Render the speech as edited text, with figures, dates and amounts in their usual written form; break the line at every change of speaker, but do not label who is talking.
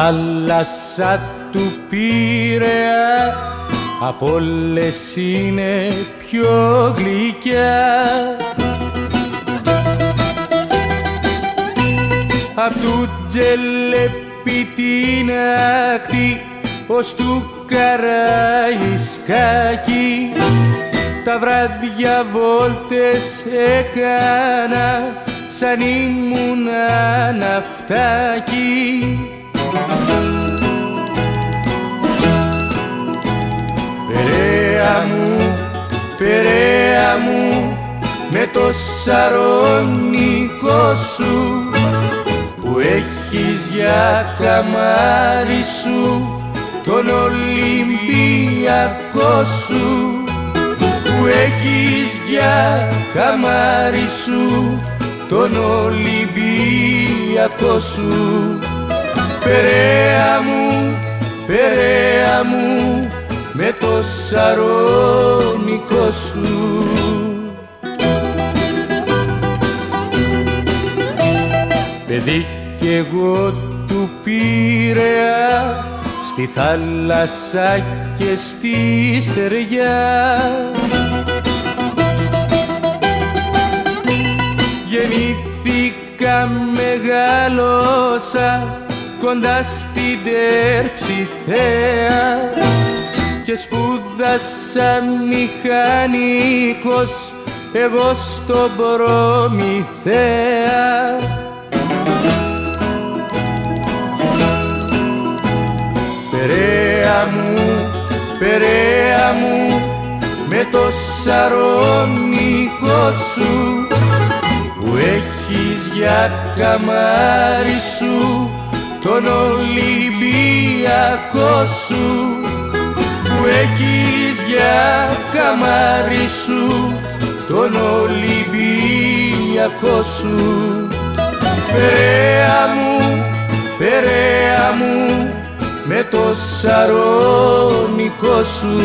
θάλασσα του Πειραιά απ' όλες είναι πιο γλυκιά. Απ' του Τζελέπη την ακτή ως του Καραϊσκάκη τα βράδια βόλτες έκανα σαν ήμουνα ναυτάκι. Περαία μου, με το σαρονικό σου που έχεις για καμάρι σου τον Ολυμπιακό σου, που έχεις για καμάρι σου τον Ολυμπιακό σου. Περαία μου, με το σαρονικό σου. Παιδί κι εγώ του Πειραιά, στη θάλασσα και στη στεριά. Γεννήθηκα, μεγάλωσα κοντά στην Τερψιθέα και σπούδασα μηχανικός εγώ στον Προμηθέα. Περαία μου, με το σαρονικό σου που έχεις για καμάρι σου τον Ολυμπιακό σου, που έχεις για καμάρι σου τον Ολυμπιακό σου. Περαία μου, με το σαρονικό σου.